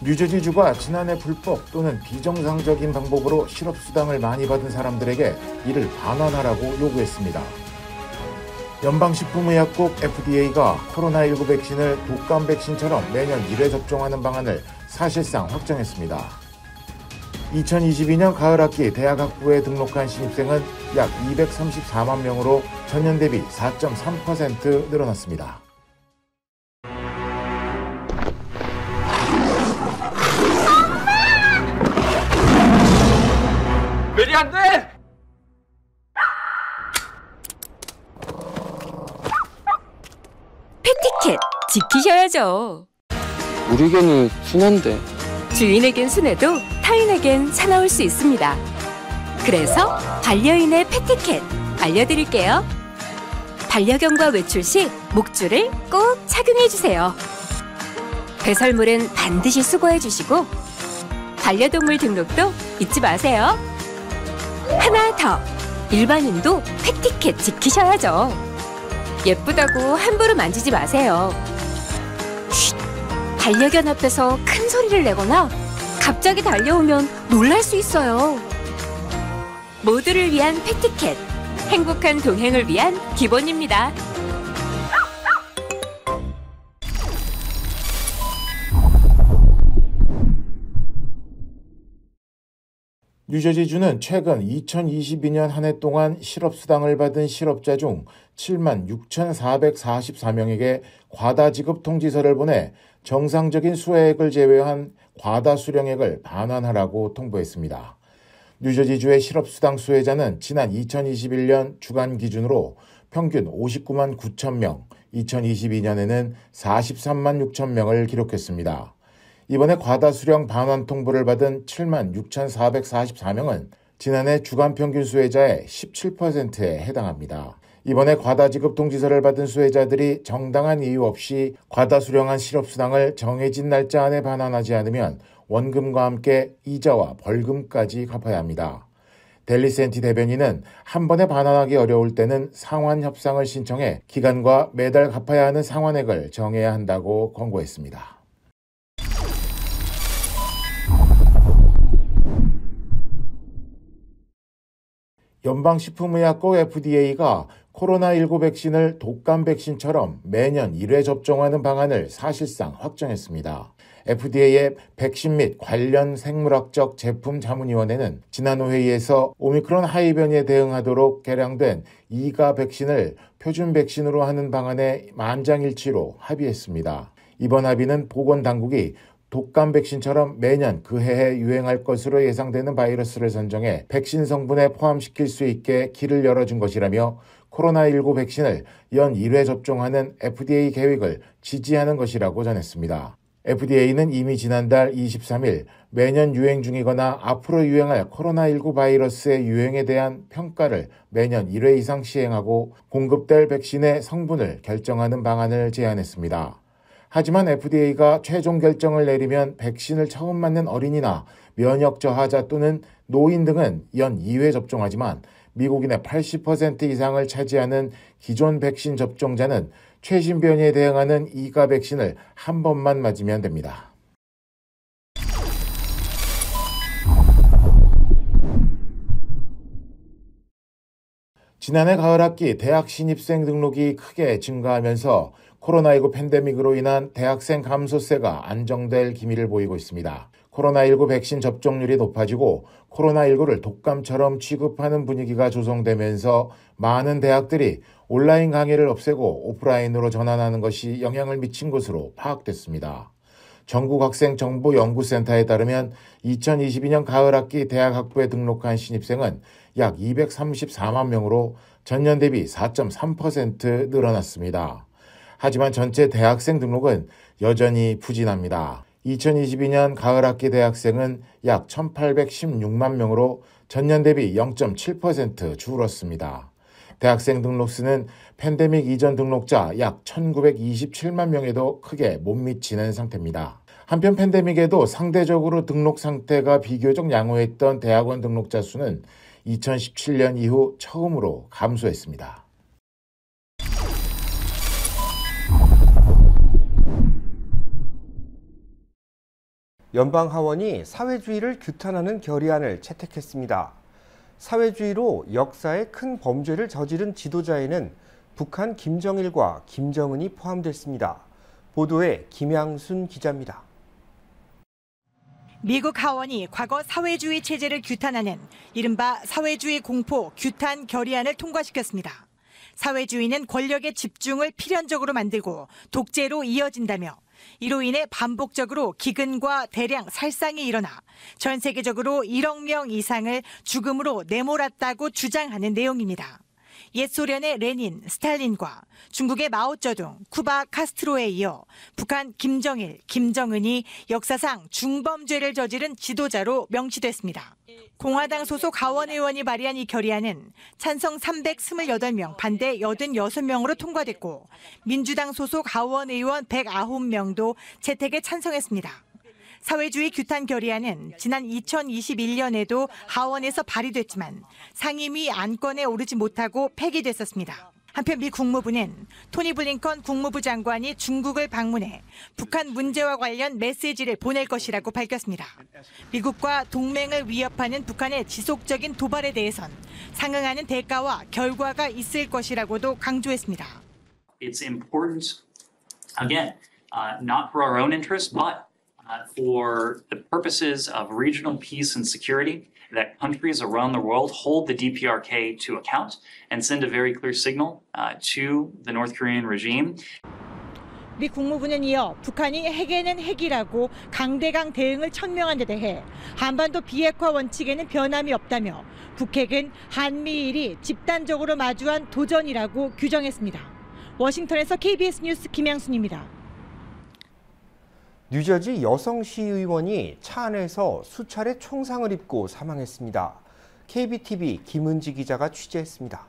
뉴저지주가 지난해 불법 또는 비정상적인 방법으로 실업수당을 많이 받은 사람들에게 이를 반환하라고 요구했습니다. 연방식품의약국 FDA가 코로나19 백신을 독감 백신처럼 매년 1회 접종하는 방안을 사실상 확정했습니다. 2022년 가을학기 대학학부에 등록한 신입생은 약 234만 명으로 전년 대비 4.3% 늘어났습니다. 메리 안 돼! 패티켓 지키셔야죠. 우리에게는 순한데. 주인에겐 순해도 타인에겐 사나울 수 있습니다. 그래서 반려인의 패티켓 알려드릴게요. 반려견과 외출 시 목줄을 꼭 착용해주세요. 배설물은 반드시 수거해주시고 반려동물 등록도 잊지 마세요. 하나 더, 일반인도 패티켓 지키셔야죠. 예쁘다고 함부로 만지지 마세요. 쉿! 반려견 앞에서 큰 소리를 내거나 갑자기 달려오면 놀랄 수 있어요. 모두를 위한 패티켓, 행복한 동행을 위한 기본입니다. 뉴저지주는 최근 2022년 한 해 동안 실업수당을 받은 실업자 중 7만 6,444명에게 과다 지급 통지서를 보내 정상적인 수혜액을 제외한 과다 수령액을 반환하라고 통보했습니다. 뉴저지주의 실업수당 수혜자는 지난 2021년 주간 기준으로 평균 59만 9천 명, 2022년에는 43만 6천 명을 기록했습니다. 이번에 과다 수령 반환 통보를 받은 7만 6,444명은 지난해 주간 평균 수혜자의 17%에 해당합니다. 이번에 과다 지급 통지서를 받은 수혜자들이 정당한 이유 없이 과다 수령한 실업수당을 정해진 날짜 안에 반환하지 않으면 원금과 함께 이자와 벌금까지 갚아야 합니다. 델리센티 대변인은 한 번에 반환하기 어려울 때는 상환 협상을 신청해 기간과 매달 갚아야 하는 상환액을 정해야 한다고 권고했습니다. 연방식품의약국 FDA가 코로나19 백신을 독감 백신처럼 매년 1회 접종하는 방안을 사실상 확정했습니다. FDA의 백신 및 관련 생물학적 제품 자문위원회는 지난 회의에서 오미크론 하이 변이에 대응하도록 개량된 2가 백신을 표준 백신으로 하는 방안에 만장일치로 합의했습니다. 이번 합의는 보건당국이 독감 백신처럼 매년 그 해에 유행할 것으로 예상되는 바이러스를 선정해 백신 성분에 포함시킬 수 있게 길을 열어준 것이라며 코로나19 백신을 연 1회 접종하는 FDA 계획을 지지하는 것이라고 전했습니다. FDA는 이미 지난달 23일 매년 유행 중이거나 앞으로 유행할 코로나19 바이러스의 유행에 대한 평가를 매년 1회 이상 시행하고 공급될 백신의 성분을 결정하는 방안을 제안했습니다. 하지만 FDA가 최종 결정을 내리면 백신을 처음 맞는 어린이나 면역 저하자 또는 노인 등은 연 2회 접종하지만 미국인의 80% 이상을 차지하는 기존 백신 접종자는 최신 변이에 대응하는 2가 백신을 한 번만 맞으면 됩니다. 지난해 가을 학기 대학 신입생 등록이 크게 증가하면서 코로나19 팬데믹으로 인한 대학생 감소세가 안정될 기미를 보이고 있습니다. 코로나19 백신 접종률이 높아지고 코로나19를 독감처럼 취급하는 분위기가 조성되면서 많은 대학들이 온라인 강의를 없애고 오프라인으로 전환하는 것이 영향을 미친 것으로 파악됐습니다. 전국학생정보연구센터에 따르면 2022년 가을 학기 대학학부에 등록한 신입생은 약 234만 명으로 전년 대비 4.3% 늘어났습니다. 하지만 전체 대학생 등록은 여전히 부진합니다. 2022년 가을 학기 대학생은 약 1,816만 명으로 전년 대비 0.7% 줄었습니다. 대학생 등록 수는 팬데믹 이전 등록자 약 1,927만 명에도 크게 못 미치는 상태입니다. 한편 팬데믹에도 상대적으로 등록 상태가 비교적 양호했던 대학원 등록자 수는 2017년 이후 처음으로 감소했습니다. 연방하원이 사회주의를 규탄하는 결의안을 채택했습니다. 사회주의로 역사에 큰 범죄를 저지른 지도자에는 북한 김정일과 김정은이 포함됐습니다. 보도에 김양순 기자입니다. 미국 하원이 과거 사회주의 체제를 규탄하는 이른바 사회주의 공포 규탄 결의안을 통과시켰습니다. 사회주의는 권력의 집중을 필연적으로 만들고 독재로 이어진다며 이로 인해 반복적으로 기근과 대량 살상이 일어나 전 세계적으로 1억 명 이상을 죽음으로 내몰았다고 주장하는 내용입니다. 옛 소련의 레닌, 스탈린과 중국의 마오쩌둥, 쿠바 카스트로에 이어 북한 김정일, 김정은이 역사상 중범죄를 저지른 지도자로 명시됐습니다. 공화당 소속 하원 의원이 발의한 이 결의안은 찬성 328명, 반대 86명으로 통과됐고 민주당 소속 하원 의원 109명도 채택에 찬성했습니다. 사회주의 규탄 결의안은 지난 2021년에도 하원에서 발의됐지만 상임위 안건에 오르지 못하고 폐기됐었습니다. 한편 미 국무부는 토니 블링컨 국무부 장관이 중국을 방문해 북한 문제와 관련 메시지를 보낼 것이라고 밝혔습니다. 미국과 동맹을 위협하는 북한의 지속적인 도발에 대해선 상응하는 대가와 결과가 있을 것이라고도 강조했습니다. It's important, again, not for our own interest, but for the purposes of regional peace and security, that countries around the world hold the DPRK to account and send a very clear signal to the North Korean regime. 미 국무부는 이어 북한이 핵에는 핵이라고 강대강 대응을 천명한 데 대해 한반도 비핵화 원칙에는 변함이 없다며 북핵은 한미일이 집단적으로 마주한 도전이라고 규정했습니다. 워싱턴에서 KBS 뉴스 김양순입니다. 뉴저지 여성 시의원이 차 안에서 수차례 총상을 입고 사망했습니다. KBTV 김은지 기자가 취재했습니다.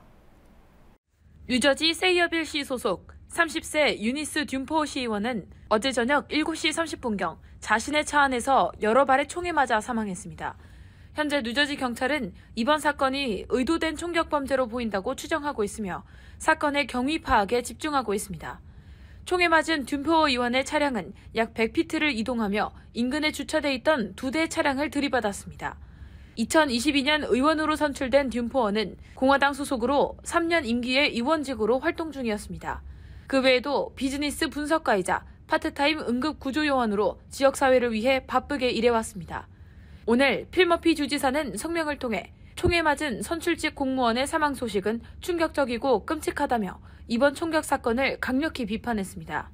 뉴저지 세이어빌시 소속 30세 유니스 듀포 시의원은 어제 저녁 7시 30분경 자신의 차 안에서 여러 발의 총에 맞아 사망했습니다. 현재 뉴저지 경찰은 이번 사건이 의도된 총격 범죄로 보인다고 추정하고 있으며 사건의 경위 파악에 집중하고 있습니다. 총에 맞은 듀포 의원의 차량은 약 100피트를 이동하며 인근에 주차돼 있던 2대의 차량을 들이받았습니다. 2022년 의원으로 선출된 듀포어는 공화당 소속으로 3년 임기의 의원직으로 활동 중이었습니다. 그 외에도 비즈니스 분석가이자 파트타임 응급구조요원으로 지역사회를 위해 바쁘게 일해왔습니다. 오늘 필머피 주지사는 성명을 통해 총에 맞은 선출직 공무원의 사망 소식은 충격적이고 끔찍하다며 이번 총격 사건을 강력히 비판했습니다.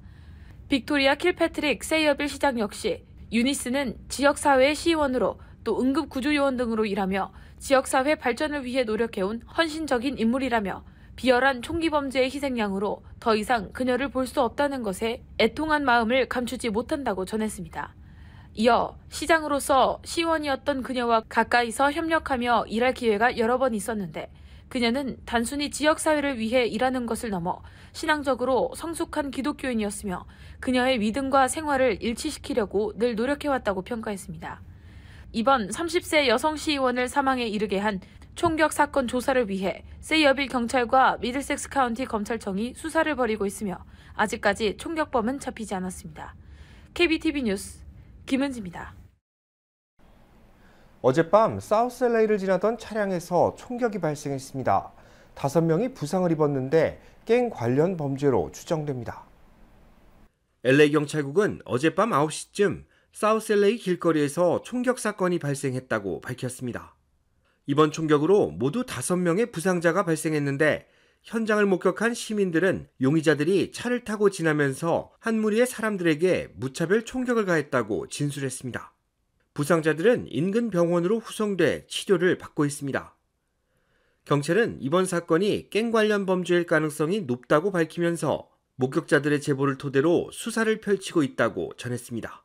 빅토리아 킬패트릭 세이어빌 시장 역시 유니스는 지역사회의 시의원으로 또 응급구조요원 등으로 일하며 지역사회 발전을 위해 노력해온 헌신적인 인물이라며 비열한 총기 범죄의 희생양으로 더 이상 그녀를 볼 수 없다는 것에 애통한 마음을 감추지 못한다고 전했습니다. 이어 시장으로서 시의원이었던 그녀와 가까이서 협력하며 일할 기회가 여러 번 있었는데 그녀는 단순히 지역사회를 위해 일하는 것을 넘어 신앙적으로 성숙한 기독교인이었으며 그녀의 믿음과 생활을 일치시키려고 늘 노력해왔다고 평가했습니다. 이번 30세 여성 시의원을 사망에 이르게 한 총격 사건 조사를 위해 세이어빌 경찰과 미들섹스 카운티 검찰청이 수사를 벌이고 있으며 아직까지 총격범은 잡히지 않았습니다. KBTV 뉴스 김은지입니다. 어젯밤 사우스 LA를 지나던 차량에서 총격이 발생했습니다. 5명이 부상을 입었는데 갱 관련 범죄로 추정됩니다. LA 경찰국은 어젯밤 9시쯤 사우스 LA 길거리에서 총격 사건이 발생했다고 밝혔습니다. 이번 총격으로 모두 5명의 부상자가 발생했는데 현장을 목격한 시민들은 용의자들이 차를 타고 지나면서 한 무리의 사람들에게 무차별 총격을 가했다고 진술했습니다. 부상자들은 인근 병원으로 후송돼 치료를 받고 있습니다. 경찰은 이번 사건이 갱 관련 범죄일 가능성이 높다고 밝히면서 목격자들의 제보를 토대로 수사를 펼치고 있다고 전했습니다.